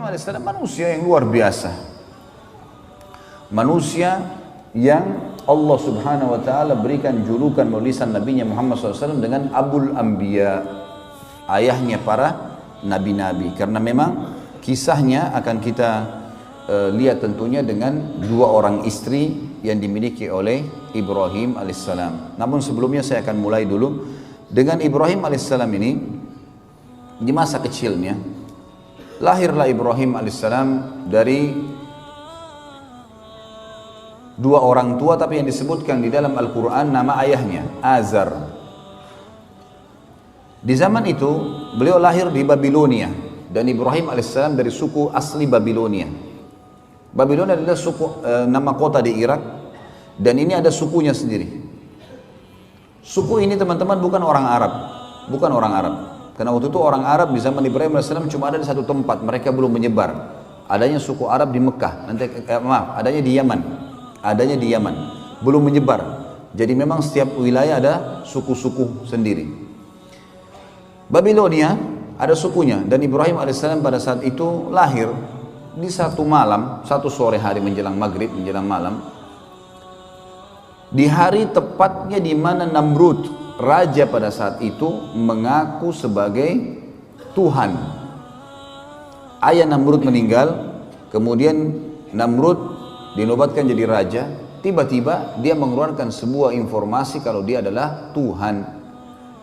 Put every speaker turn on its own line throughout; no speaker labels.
Ibrahim alaihissalam manusia yang luar biasa. Manusia yang Allah subhanahu wa ta'ala berikan julukan melalui lisan Nabi Muhammad SAW dengan Abul Anbiya, ayahnya para nabi-nabi. Karena memang kisahnya akan kita lihat tentunya dengan dua orang istri yang dimiliki oleh Ibrahim alaihissalam. Namun sebelumnya saya akan mulai dulu dengan Ibrahim alaihissalam ini. Di masa kecilnya lahirlah Ibrahim alaihissalam dari dua orang tua, tapi yang disebutkan di dalam Al-Quran nama ayahnya Azar. Di zaman itu beliau lahir di Babilonia, dan Ibrahim alaihissalam dari suku asli Babilonia. Babilonia adalah suku, nama kota di Irak, dan ini ada sukunya sendiri. Suku ini teman-teman bukan orang Arab, bukan orang Arab. Karena waktu itu orang Arab di zaman Ibrahim alaihissalam cuma ada di satu tempat, mereka belum menyebar. Adanya suku Arab di Mekah, adanya di Yaman. Adanya di Yaman, belum menyebar. Jadi memang setiap wilayah ada suku-suku sendiri. Babilonia ada sukunya, dan Ibrahim alaihissalam pada saat itu lahir di satu malam, satu sore hari menjelang maghrib, menjelang malam. Di hari tepatnya di mana Namrud, raja pada saat itu, mengaku sebagai Tuhan. Ayah Namrud meninggal, kemudian Namrud dinobatkan jadi raja. Tiba-tiba dia mengeluarkan sebuah informasi kalau dia adalah Tuhan,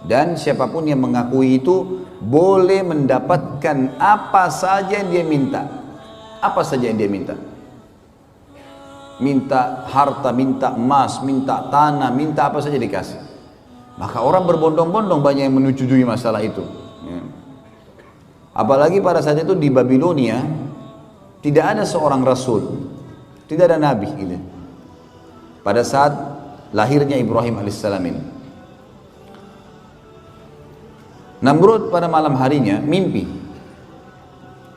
dan siapapun yang mengakui itu boleh mendapatkan apa saja yang dia minta. Apa saja yang dia minta. Minta harta, minta emas, minta tanah, minta apa saja dikasih. Maka orang berbondong-bondong banyak yang menyetujui masalah itu. Apalagi pada saat itu di Babilonia tidak ada seorang rasul, tidak ada nabi gitu. Pada saat lahirnya Ibrahim alaihissalam ini, Namrud pada malam harinya mimpi.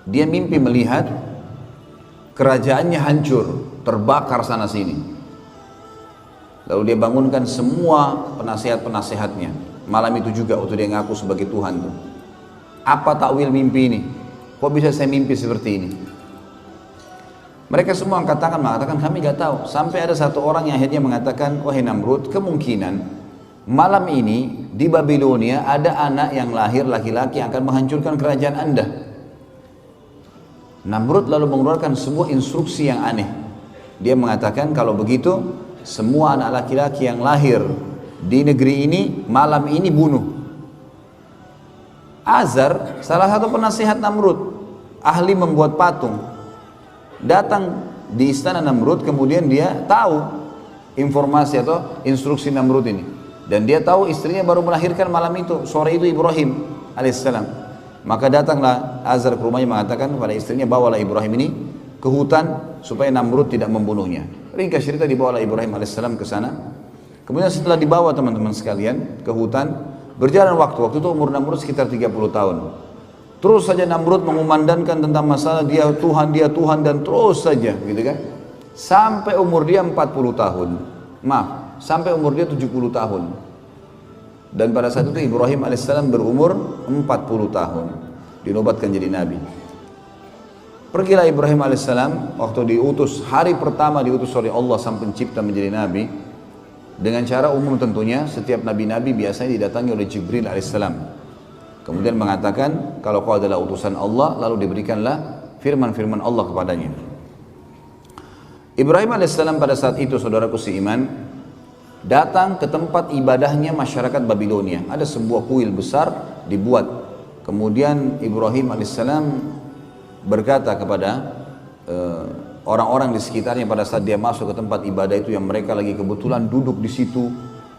Dia mimpi melihat kerajaannya hancur, terbakar sana sini. Lalu dia bangunkan semua penasehat-penasehatnya. Malam itu juga waktu dia ngaku sebagai Tuhan tuh. Apa takwil mimpi ini? Kok bisa saya mimpi seperti ini? Mereka semua angkat tangan mengatakan kami gak tahu. Sampai ada satu orang yang akhirnya mengatakan, wahai Namrud, kemungkinan malam ini di Babilonia ada anak yang lahir laki-laki yang akan menghancurkan kerajaan Anda. Namrud lalu mengeluarkan sebuah instruksi yang aneh. Dia mengatakan kalau begitu semua anak laki-laki yang lahir di negeri ini malam ini bunuh. Azar, salah satu penasihat Namrud, ahli membuat patung, datang di istana Namrud. Kemudian dia tahu informasi atau instruksi Namrud ini, dan dia tahu istrinya baru melahirkan malam itu, sore itu Ibrahim alaihissalam. Maka datanglah Azar ke rumahnya mengatakan kepada istrinya, bawalah Ibrahim ini ke hutan supaya Namrud tidak membunuhnya. Ringkas cerita, dibawalah Ibrahim alaihissalam ke sana. Kemudian setelah dibawa teman-teman sekalian ke hutan, berjalan waktu itu umur Namrud sekitar 30 tahun. Terus saja Namrud mengumandangkan tentang masalah dia Tuhan, dan terus saja gitu kan. Sampai umur dia 40 tahun. Sampai umur dia 70 tahun. Dan pada saat itu Ibrahim alaihissalam berumur 40 tahun, dinobatkan jadi nabi. Pergilah Ibrahim alaihissalam waktu diutus, hari pertama diutus oleh Allah sang pencipta menjadi nabi. Dengan cara umum tentunya, setiap nabi-nabi biasanya didatangi oleh Jibril alaihissalam. Kemudian mengatakan kalau kau adalah utusan Allah, lalu diberikanlah firman-firman Allah kepadanya. Ibrahim alaihissalam pada saat itu, saudaraku seiman, datang ke tempat ibadahnya masyarakat Babilonia. Ada sebuah kuil besar dibuat. Kemudian Ibrahim alaihissalam berkata kepada orang-orang di sekitarnya pada saat dia masuk ke tempat ibadah itu, yang mereka lagi kebetulan duduk di situ.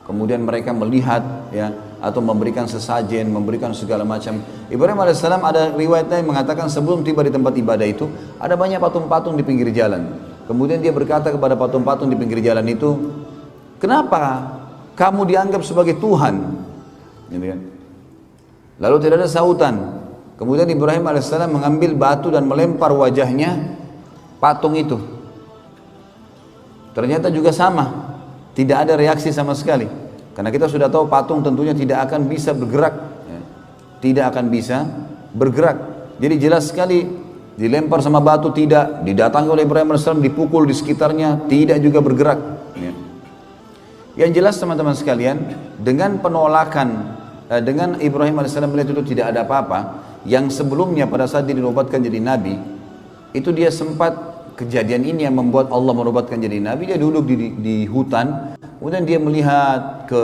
Kemudian mereka melihat ya, atau memberikan sesajen, memberikan segala macam. Ibrahim alaihissalam ada riwayatnya yang mengatakan sebelum tiba di tempat ibadah itu ada banyak patung-patung di pinggir jalan. Kemudian dia berkata kepada patung-patung di pinggir jalan itu, kenapa kamu dianggap sebagai Tuhan? Gitu kan? Lalu tidak ada sautan. Kemudian Ibrahim alaihissalam mengambil batu dan melempar wajahnya patung itu. Ternyata juga sama, tidak ada reaksi sama sekali. Karena kita sudah tahu patung tentunya tidak akan bisa bergerak, tidak akan bisa bergerak. Jadi jelas sekali Dilempar sama batu tidak, didatangi oleh Ibrahim AS, dipukul di sekitarnya, tidak juga bergerak. Ya. Yang jelas teman-teman sekalian, dengan penolakan, dengan Ibrahim AS melihat itu tidak ada apa-apa, yang sebelumnya pada saat dia dinobatkan jadi nabi, itu dia sempat, kejadian ini yang membuat Allah menobatkan jadi nabi, dia duduk di hutan, kemudian dia melihat ke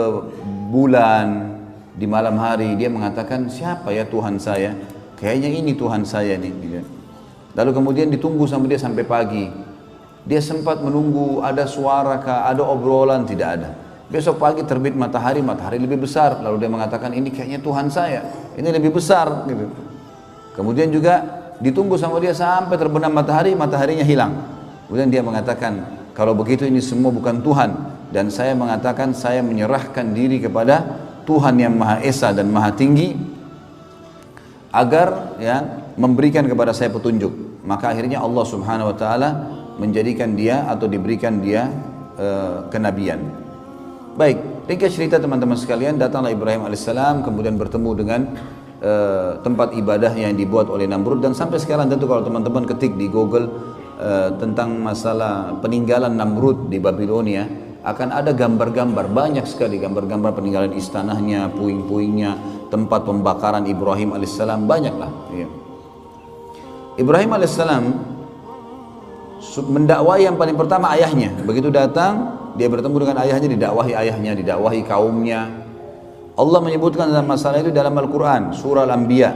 bulan di malam hari, dia mengatakan, siapa ya Tuhan saya? Kayaknya ini Tuhan saya nih. Gitu. Lalu kemudian ditunggu sama dia sampai pagi. Dia sempat menunggu ada suara kah, ada obrolan, tidak ada. Besok pagi terbit matahari, matahari lebih besar. Lalu dia mengatakan, ini kayaknya Tuhan saya, ini lebih besar. Gitu. Kemudian juga ditunggu sama dia sampai terbenam matahari, mataharinya hilang. Kemudian dia mengatakan, kalau begitu ini semua bukan Tuhan. Dan saya mengatakan, saya menyerahkan diri kepada Tuhan yang Maha Esa dan Maha Tinggi, agar ya memberikan kepada saya petunjuk. Maka akhirnya Allah Subhanahu wa taala menjadikan dia atau diberikan dia kenabian. Baik, ringkas cerita teman-teman sekalian, datanglah Ibrahim alaihissalam kemudian bertemu dengan tempat ibadah yang dibuat oleh Namrud, dan sampai sekarang tentu kalau teman-teman ketik di Google tentang masalah peninggalan Namrud di Babilonia, akan ada gambar-gambar, banyak sekali gambar-gambar peninggalan istananya, puing-puingnya, tempat pembakaran Ibrahim alaihissalam, banyaklah. Ya. Ibrahim alaihissalam mendakwai yang paling pertama ayahnya. Begitu datang, dia bertemu dengan ayahnya, didakwahi ayahnya, didakwahi kaumnya. Allah menyebutkan dalam masalah itu dalam Al-Quran, surah Al-Anbiya,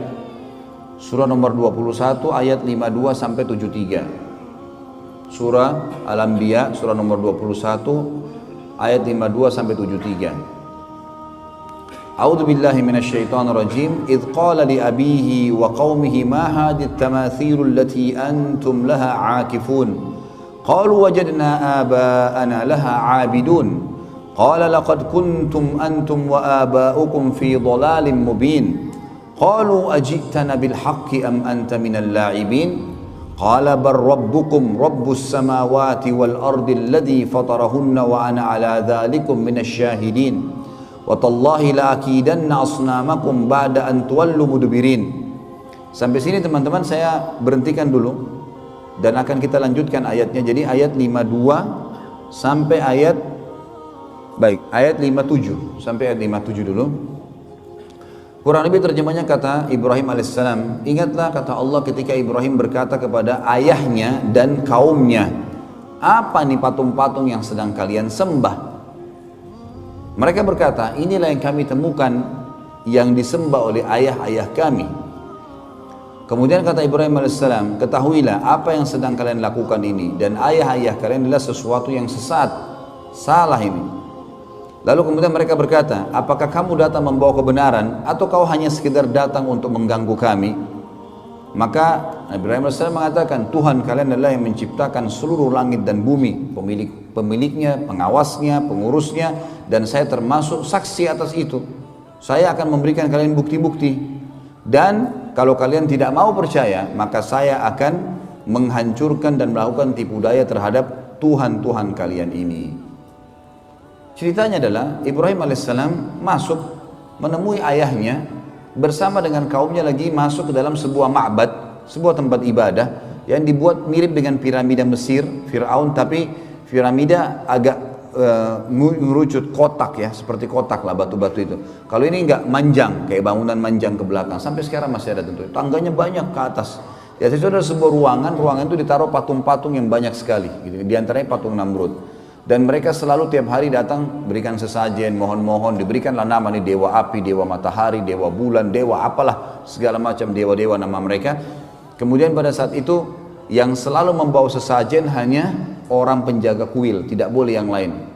surah nomor 21 ayat 52 sampai 73. Surah Al-Anbiya, surah nomor 21 ayat 52 sampai 73. A'udzu billahi minasyaitonir rajim. Idz qala li abihi wa qaumihi ma hadhihi at-tamathil allati antum laha 'akifun. Qalu wajadna aba'ana laha 'abidun. Qala laqad kuntum antum wa aba'ukum fi dhalalin mubin. Qalu aji'tana bil haqqi am anta minal la'ibin. Qala bal rabbukum rabbus samawati wal ardi alladhi fatarahunna wa ana 'ala dhalikum minasy syahidin. Wa tallahi la akidanna asnamakum ba'da an tuwallu mudbirin. Sampai sini teman-teman saya berhentikan dulu dan akan kita lanjutkan ayatnya. Jadi ayat 52 sampai ayat ayat 57 sampai ayat 57 dulu. Kurang lebih terjemahnya kata Ibrahim alaihissalam, ingatlah kata Allah ketika Ibrahim berkata kepada ayahnya dan kaumnya, apa nih patung-patung yang sedang kalian sembah? Mereka berkata, inilah yang kami temukan yang disembah oleh ayah-ayah kami. Kemudian kata Ibrahim alaihissalam, ketahuilah apa yang sedang kalian lakukan ini dan ayah-ayah kalian adalah sesuatu yang sesat, salah ini. Lalu kemudian mereka berkata, apakah kamu datang membawa kebenaran atau kau hanya sekedar datang untuk mengganggu kami? Maka Ibrahim AS mengatakan, Tuhan kalian adalah yang menciptakan seluruh langit dan bumi, pemiliknya, pengawasnya, pengurusnya, dan saya termasuk saksi atas itu. Saya akan memberikan kalian bukti-bukti, dan kalau kalian tidak mau percaya, maka saya akan menghancurkan dan melakukan tipu daya terhadap Tuhan-Tuhan kalian ini. Ceritanya adalah Ibrahim alaihissalam masuk menemui ayahnya bersama dengan kaumnya lagi masuk ke dalam sebuah ma'bad, sebuah tempat ibadah yang dibuat mirip dengan piramida Mesir, Fir'aun, tapi piramida agak mengerucut kotak ya, seperti kotak lah batu-batu itu. Kalau ini enggak manjang, kayak bangunan manjang ke belakang, sampai sekarang masih ada tentu. Tangganya banyak ke atas. Di atas itu ada sebuah ruangan itu ditaruh patung-patung yang banyak sekali, gitu. Di antaranya patung Namrud. Dan mereka selalu tiap hari datang berikan sesajen, mohon-mohon, diberikanlah nama nih dewa api, dewa matahari, dewa bulan, dewa apalah, segala macam dewa-dewa nama mereka. Kemudian pada saat itu yang selalu membawa sesajen hanya orang penjaga kuil, tidak boleh yang lain.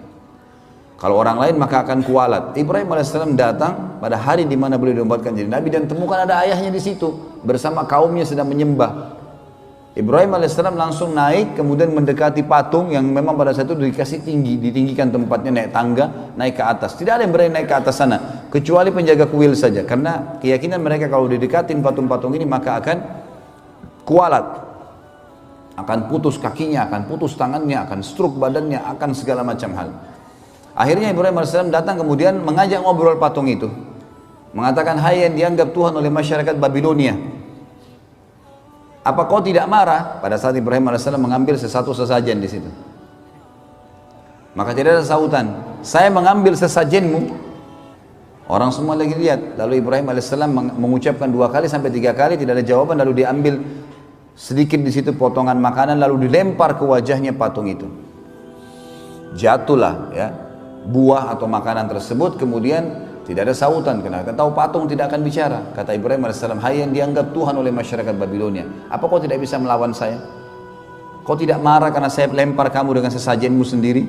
Kalau orang lain maka akan kualat. Ibrahim alaihissalam datang pada hari di mana beliau dinobatkan jadi nabi dan temukan ada ayahnya di situ bersama kaumnya sedang menyembah. Ibrahim alaihissalam langsung naik, kemudian mendekati patung yang memang pada saat itu dikasih tinggi, ditinggikan tempatnya, naik tangga, naik ke atas. Tidak ada yang berani naik ke atas sana, kecuali penjaga kuil saja. Karena keyakinan mereka kalau didekatin patung-patung ini maka akan kualat, akan putus kakinya, akan putus tangannya, akan stroke badannya, akan segala macam hal. Akhirnya Ibrahim alaihissalam datang kemudian mengajak ngobrol patung itu, mengatakan, hai yang dianggap Tuhan oleh masyarakat Babilonia, Apa kau tidak marah pada saat Ibrahim alaihissalam mengambil sesuatu sesajen di situ? Maka tidak ada sautan. Saya mengambil sesajenmu. Orang semua lagi lihat. Lalu Ibrahim alaihissalam mengucapkan 2 kali sampai 3 kali, tidak ada jawaban. Lalu diambil sedikit di situ potongan makanan, lalu dilempar ke wajahnya patung itu. Jatuhlah ya buah atau makanan tersebut. Kemudian tidak ada sautan, karena kita tahu patung tidak akan bicara. Kata Ibrahim alaihissalam, hai yang dianggap Tuhan oleh masyarakat Babilonia, apa kau tidak bisa melawan saya? Kau tidak marah karena saya lempar kamu dengan sesajenmu sendiri?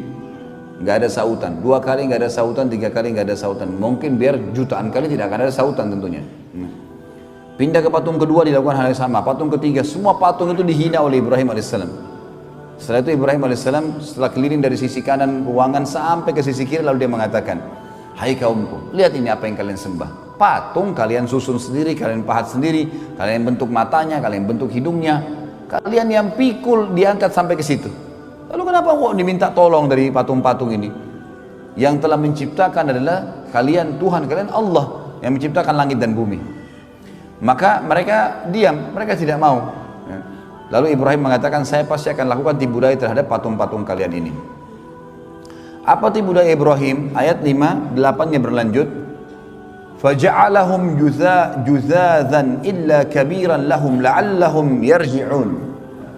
Nggak ada sautan. 2 kali nggak ada sautan, 3 kali nggak ada sautan. Mungkin biar jutaan kali tidak akan ada sautan tentunya. Pindah ke patung kedua, dilakukan hal yang sama. Patung ketiga, semua patung itu dihina oleh Ibrahim alaihissalam. Setelah itu Ibrahim alaihissalam setelah keliling dari sisi kanan ruangan sampai ke sisi kiri, lalu dia mengatakan, hai kaumku, lihat ini apa yang kalian sembah. Patung kalian susun sendiri, kalian pahat sendiri, kalian bentuk matanya, kalian bentuk hidungnya, kalian yang pikul diangkat sampai ke situ. Lalu kenapa kok diminta tolong dari patung-patung ini? Yang telah menciptakan adalah kalian, Tuhan kalian Allah yang menciptakan langit dan bumi. Maka mereka diam, mereka tidak mau. Lalu Ibrahim mengatakan, saya pasti akan lakukan tipu daya terhadap patung-patung kalian ini. Apa tipu daya Ibrahim? Ayat 5, 8-nya berlanjut. فَجَعَلَهُمْ جُذَاذًا إِلَّا كَبِيرًا لَهُمْ لَعَلَّهُمْ يَرْجِعُونَ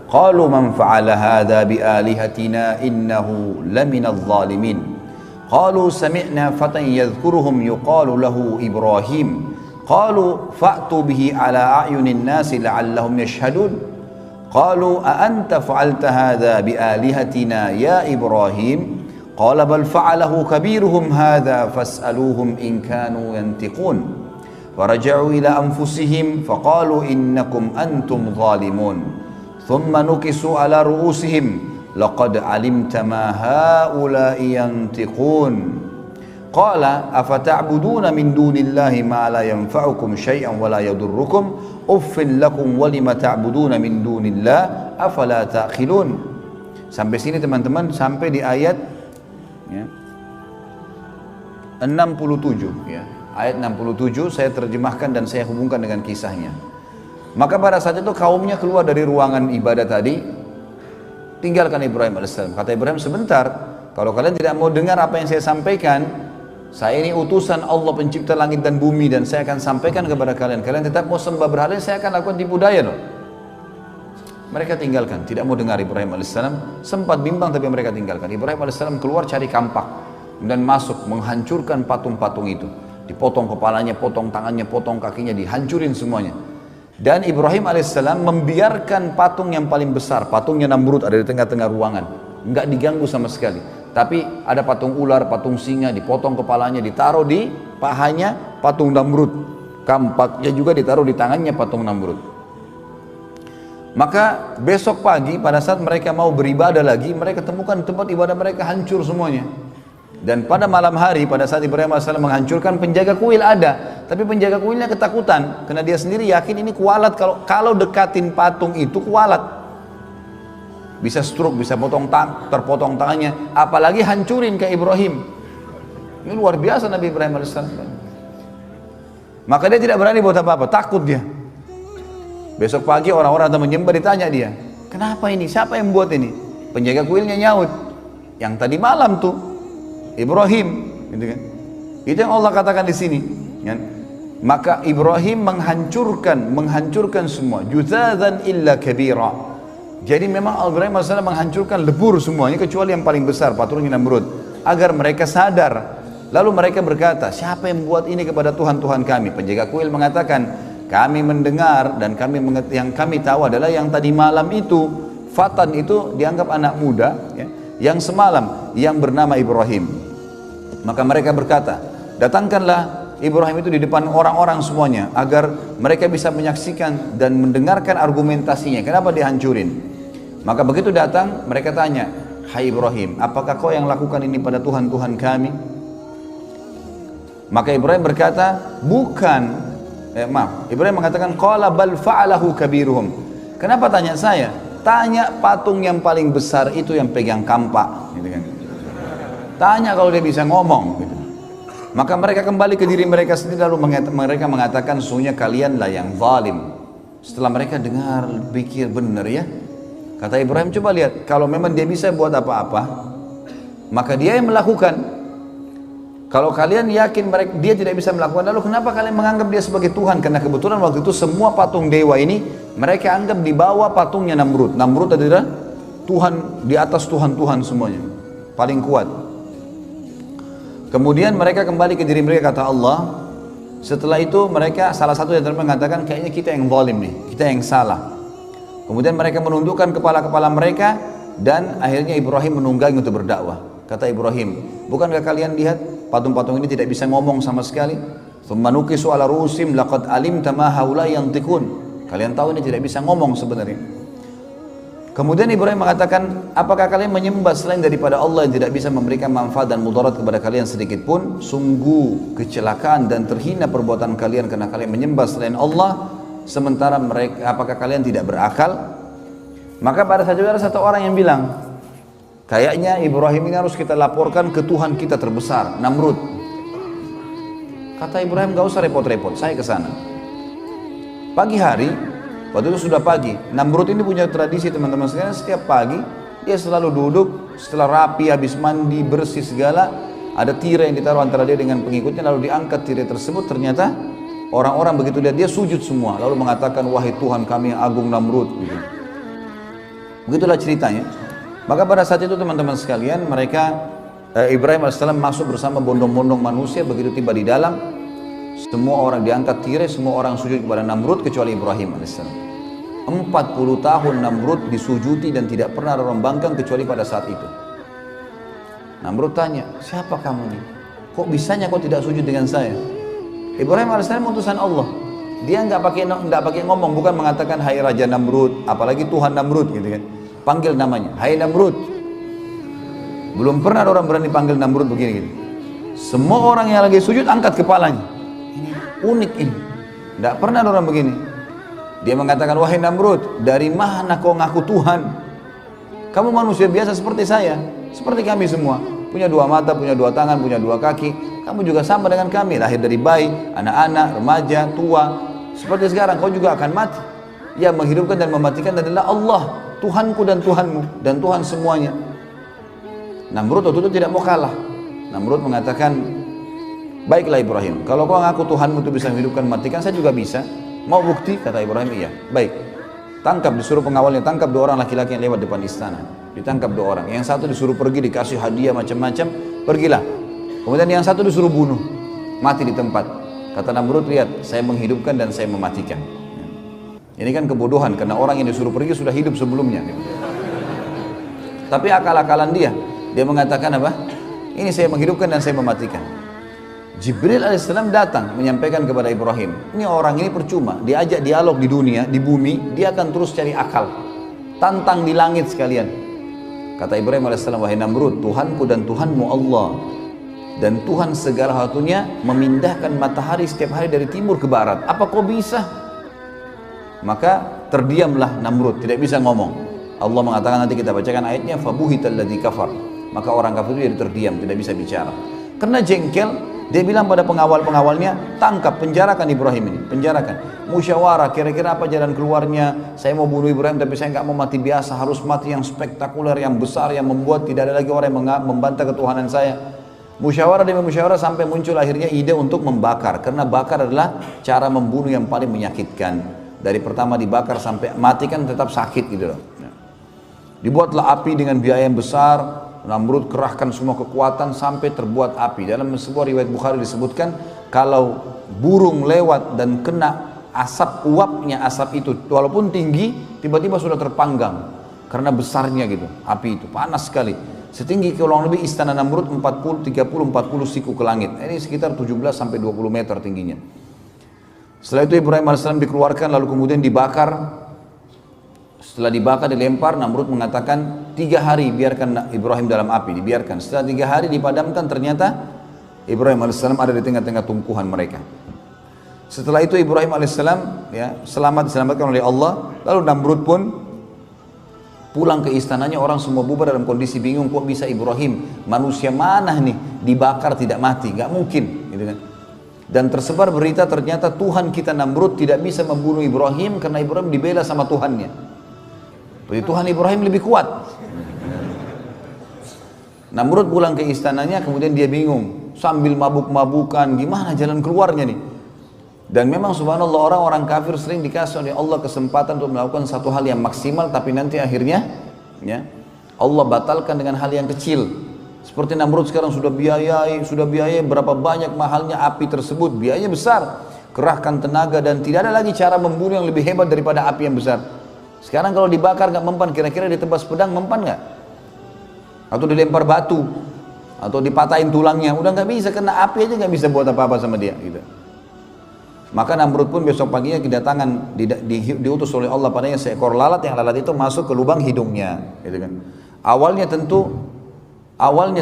قَالُوا مَنْ فَعَلَ هَذَا بِآلِهَتِنَا إِنَّهُ لَمِنَ الظَّالِمِينَ قَالُوا سَمِعْنَا فَتًى يَذْكُرُهُمْ يُقَالُ لَهُ إِبْرَاهِيمُ قَالُوا فَأْتُوا بِهِ عَلَى أَعْيُنِ النَّاسِ لَعَلَّهُمْ يَشْهَدُونَ قَالُوا أَأَنْتَ فَعَلْتَ هَذَا بِآلِهَتِنَا يَا إِبْرَاهِيمُ قال بل فعله كبيرهم هذا فاسألوهم إن كانوا ينطقون فرجعوا إلى أنفسهم فقالوا إنكم أنتم ظالمون ثم نكسوا على رؤوسهم لقد علمت ما هؤلاء ينطقون قال أفتعبدون من دون الله ما لا ينفعكم شيئا ولا يضركم أف لكم ولم تعبدون من دون الله أفلا تأخلون. Sampai sini teman-teman, sampai di ayat ya, 67 ya. Ayat 67 saya terjemahkan dan saya hubungkan dengan kisahnya. Maka pada saat itu kaumnya keluar dari ruangan ibadah tadi, tinggalkan Ibrahim alaihissalam. Kata Ibrahim, sebentar, kalau kalian tidak mau dengar apa yang saya sampaikan, saya ini utusan Allah pencipta langit dan bumi, dan saya akan sampaikan kepada kalian. Kalian tetap mau sembah berhala, saya akan lakukan tipu daya loh. Mereka tinggalkan, tidak mau dengar Ibrahim alaihissalam. Sempat bimbang tapi mereka tinggalkan. Ibrahim alaihissalam keluar cari kampak dan masuk menghancurkan patung-patung itu. Dipotong kepalanya, potong tangannya, potong kakinya, dihancurin semuanya. Dan Ibrahim alaihissalam membiarkan patung yang paling besar, patungnya Namrud, ada di tengah-tengah ruangan, nggak diganggu sama sekali. Tapi ada patung ular, patung singa, dipotong kepalanya, ditaruh di pahanya patung Namrud. Kampaknya juga ditaruh di tangannya patung Namrud. Maka besok pagi pada saat mereka mau beribadah lagi, mereka temukan tempat ibadah mereka hancur semuanya. Dan pada malam hari, pada saat Ibrahim AS menghancurkan, penjaga kuil ada, tapi penjaga kuilnya ketakutan karena dia sendiri yakin ini kualat, kalau dekatin patung itu kualat, bisa stroke, bisa terpotong tangannya, apalagi hancurin ke Ibrahim. Ini luar biasa Nabi Ibrahim AS. Maka dia tidak berani buat apa-apa, takut dia. Besok pagi orang-orang atau menyembah, ditanya dia, kenapa ini? Siapa yang buat ini? Penjaga kuilnya nyaut, yang tadi malam tuh Ibrahim, gitu kan? Itu yang Allah katakan di sini. Kan? Maka Ibrahim menghancurkan semua. Juzadzan illa kabira. Jadi memang Ibrahim AS menghancurkan lebur semuanya kecuali yang paling besar, patungnya Namrud, agar mereka sadar. Lalu mereka berkata, siapa yang buat ini kepada Tuhan-Tuhan kami? Penjaga kuil mengatakan, kami mendengar dan yang kami tahu adalah yang tadi malam itu, Fatan itu dianggap anak muda ya, yang semalam yang bernama Ibrahim. Maka mereka berkata, datangkanlah Ibrahim itu di depan orang-orang semuanya agar mereka bisa menyaksikan dan mendengarkan argumentasinya, kenapa dihancurin. Maka begitu datang, mereka tanya, hai Ibrahim, apakah kau yang lakukan ini pada Tuhan-Tuhan kami? Maka Ibrahim berkata, bukan. Ibrahim mengatakan, qala bal fa'alahu kabiruhum. Kenapa tanya saya? Tanya patung yang paling besar itu yang pegang kampak, gitu kan. Tanya kalau dia bisa ngomong, gitu. Maka mereka kembali ke diri mereka sendiri, lalu mereka mengatakan, sesungguhnya kalianlah yang zalim. Setelah mereka dengar, pikir benar ya. Kata Ibrahim, coba lihat, kalau memang dia bisa buat apa-apa, maka dia yang melakukan. Kalau kalian yakin dia tidak bisa melakukan, lalu kenapa kalian menganggap dia sebagai Tuhan? Karena kebetulan waktu itu semua patung dewa ini mereka anggap di bawah patungnya Namrud. Namrud adalah Tuhan di atas Tuhan-Tuhan semuanya, paling kuat. Kemudian mereka kembali ke diri mereka, kata Allah. Setelah itu mereka, salah satu yang mengatakan, kayaknya kita yang zalim nih, kita yang salah. Kemudian mereka menundukkan kepala-kepala mereka dan akhirnya Ibrahim menunggangi untuk berdakwah. Kata Ibrahim, bukankah kalian lihat patung-patung ini tidak bisa ngomong sama sekali? Tsumma nukisu ala ru'usim laqad alimta ma haula yantiqun. Kalian tahu ini tidak bisa ngomong sebenarnya. Kemudian Ibrahim mengatakan, apakah kalian menyembah selain daripada Allah yang tidak bisa memberikan manfaat dan mudarat kepada kalian sedikit pun? Sungguh kecelakaan dan terhina perbuatan kalian karena kalian menyembah selain Allah, sementara mereka, apakah kalian tidak berakal? Maka pada saat itu ada satu orang yang bilang, kayaknya Ibrahim ini harus kita laporkan ke Tuhan kita terbesar, Namrud. Kata Ibrahim, gak usah repot-repot, saya ke sana. Pagi hari, waktu itu sudah pagi. Namrud ini punya tradisi teman-teman sekalian, setiap pagi dia selalu duduk, setelah rapi, habis mandi, bersih segala, ada tirai yang ditaruh antara dia dengan pengikutnya, lalu diangkat tirai tersebut. Ternyata orang-orang begitu lihat dia sujud semua, lalu mengatakan, wahai Tuhan kami yang agung Namrud. Begitulah ceritanya. Maka pada saat itu teman-teman sekalian, Ibrahim AS masuk bersama bondong-bondong manusia. Begitu tiba di dalam, semua orang diangkat tirai, semua orang sujud kepada Namrud kecuali Ibrahim AS. 40 tahun Namrud disujuti dan tidak pernah ada orang bangkang kecuali pada saat itu. Namrud tanya, siapa kamu nih? Kok bisanya kau tidak sujud dengan saya? Ibrahim AS utusan Allah. Dia nggak pakai ngomong, bukan mengatakan hai Raja Namrud, apalagi Tuhan Namrud gitu kan. Panggil namanya, hai Namrud. Belum pernah ada orang berani panggil Namrud begini gitu. Semua orang yang lagi sujud angkat kepalanya. Ini unik ini, tidak pernah ada orang begini. Dia mengatakan, wahai Namrud, dari mana kau ngaku Tuhan? Kamu manusia biasa seperti saya, seperti kami semua, punya dua mata, punya dua tangan, punya dua kaki. Kamu juga sama dengan kami, lahir dari bayi, anak-anak, remaja, tua. Seperti sekarang kau juga akan mati. Yang menghidupkan dan mematikan adalah Allah, Tuhanku dan Tuhanmu dan Tuhan semuanya. Namrud waktu itu tidak mau kalah. Namrud mengatakan, baiklah Ibrahim, kalau kau ngaku Tuhanmu itu bisa menghidupkan mematikan, saya juga bisa. Mau bukti? Kata Ibrahim, iya. Baik, tangkap, disuruh pengawalnya tangkap dua orang laki-laki yang lewat depan istana. Ditangkap dua orang, yang satu disuruh pergi, dikasih hadiah macam-macam, pergilah. Kemudian yang satu disuruh bunuh, mati di tempat. Kata Namrud, lihat, saya menghidupkan dan saya mematikan. Ini kan kebodohan, karena orang yang disuruh pergi sudah hidup sebelumnya. Tapi akal-akalan dia mengatakan apa? Ini saya menghidupkan dan saya mematikan. Jibril alaihissalam datang menyampaikan kepada Ibrahim, ini orang ini percuma, diajak dialog di dunia, di bumi, dia akan terus cari akal. Tantang di langit sekalian. Kata Ibrahim alaihissalam, wahai Namrud, Tuhanku dan Tuhanmu Allah, dan Tuhan segala satunya memindahkan matahari setiap hari dari timur ke barat. Apa kau bisa? Maka terdiamlah Namrud, tidak bisa ngomong. Allah mengatakan, nanti kita bacakan ayatnya, fabuhital ladzi kafar. Maka orang kafir itu jadi terdiam, tidak bisa bicara. Karena jengkel, dia bilang pada pengawal-pengawalnya, tangkap, penjarakan Ibrahim ini, penjarakan. Musyawarah, kira-kira apa jalan keluarnya? Saya mau bunuh Ibrahim, tapi saya nggak mau mati biasa, harus mati yang spektakuler, yang besar, yang membuat tidak ada lagi orang yang membantah ketuhanan saya. Musyawarah demi musyawarah sampai muncul akhirnya ide untuk membakar, karena bakar adalah cara membunuh yang paling menyakitkan. Dari pertama dibakar sampai mati kan tetap sakit gitu loh. Dibuatlah api dengan biaya yang besar. Namrud kerahkan semua kekuatan sampai terbuat api. Dalam sebuah riwayat Bukhari disebutkan, kalau burung lewat dan kena asap, uapnya asap itu walaupun tinggi, tiba-tiba sudah terpanggang karena besarnya gitu, api itu panas sekali. Setinggi kurang lebih istana Namrud 40 siku ke langit. Ini sekitar 17 sampai 20 meter tingginya. Setelah itu Ibrahim AS dikeluarkan, lalu kemudian dibakar. Setelah dibakar, dilempar, Namrud mengatakan 3 hari biarkan Ibrahim dalam api, dibiarkan. Setelah 3 hari dipadamkan, ternyata Ibrahim AS ada di tengah-tengah tumpuhan mereka. Setelah itu Ibrahim AS diselamatkan oleh Allah. Lalu Namrud pun pulang ke istananya, orang semua bubar dalam kondisi bingung, kok bisa Ibrahim, manusia mana nih, dibakar tidak mati, gak mungkin gitu kan. Dan tersebar berita ternyata Tuhan kita Namrud tidak bisa membunuh Ibrahim karena Ibrahim dibela sama Tuhannya. Jadi Tuhan Ibrahim lebih kuat. Namrud pulang ke istananya, kemudian dia bingung sambil mabuk-mabukan, gimana jalan keluarnya nih. Dan memang subhanallah orang-orang kafir sering dikasih oleh Allah kesempatan untuk melakukan satu hal yang maksimal, tapi nanti akhirnya ya, Allah batalkan dengan hal yang kecil. Seperti Namrud sekarang sudah biayai berapa banyak mahalnya api tersebut, biaya besar, kerahkan tenaga dan tidak ada lagi cara membunuh yang lebih hebat daripada api yang besar. Sekarang kalau dibakar nggak mempan, kira-kira ditebas pedang mempan nggak? Atau dilempar batu, atau dipatahin tulangnya, udah nggak bisa, kena api aja nggak bisa buat apa-apa sama dia. Gitu. Maka Namrud pun besok paginya kedatangan, diutus oleh Allah padanya seekor lalat, yang lalat itu masuk ke lubang hidungnya. Gitu kan. Awalnya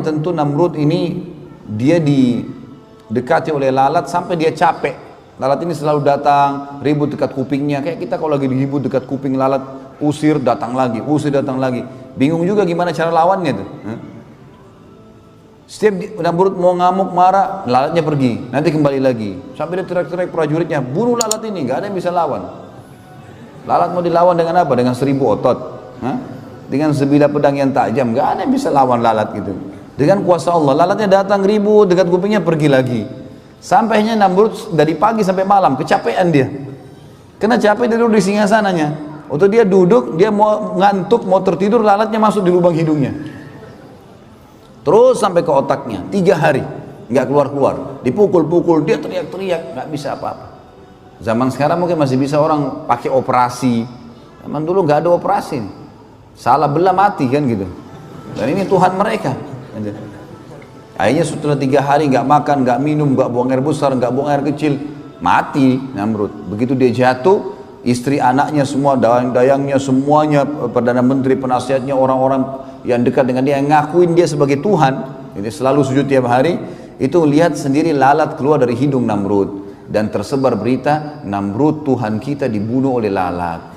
tentu Namrud ini dia didekati oleh lalat sampai dia capek. Lalat ini selalu datang, ribut dekat kupingnya. Kayak kita kalau lagi ribut dekat kuping lalat, usir datang lagi. Bingung juga gimana cara lawannya tuh. Setiap Namrud mau ngamuk, marah, lalatnya pergi. Nanti kembali lagi. Sampai dia teriak-teriak prajuritnya, bunuh lalat ini, gak ada yang bisa lawan. Lalat mau dilawan dengan apa? Dengan 1000 otot. Dengan sebilah pedang yang tajam, gak ada yang bisa lawan lalat gitu. Dengan kuasa Allah, lalatnya datang ribut dekat kupingnya, pergi lagi. Sampainya Namrud dari pagi sampai malam, kecapean dia. Kena capek dia duduk di singgasananya. Waktu dia duduk, dia mau ngantuk, mau tertidur, lalatnya masuk di lubang hidungnya. Terus sampai ke otaknya, 3 hari, nggak keluar-keluar. Dipukul-pukul, dia teriak-teriak, nggak bisa apa-apa. Zaman sekarang mungkin masih bisa orang pakai operasi. Zaman dulu nggak ada operasi. Salah belah mati kan gitu. Dan ini Tuhan mereka. Akhirnya setelah 3 hari nggak makan, nggak minum, nggak buang air besar, nggak buang air kecil, mati Namrud. Begitu dia jatuh, istri anaknya semua, dayang-dayangnya semuanya, perdana menteri, penasihatnya, orang-orang yang dekat dengan dia yang ngakuin dia sebagai Tuhan, ini selalu sujud tiap hari, itu lihat sendiri lalat keluar dari hidung Namrud. Dan tersebar berita Namrud Tuhan kita dibunuh oleh lalat.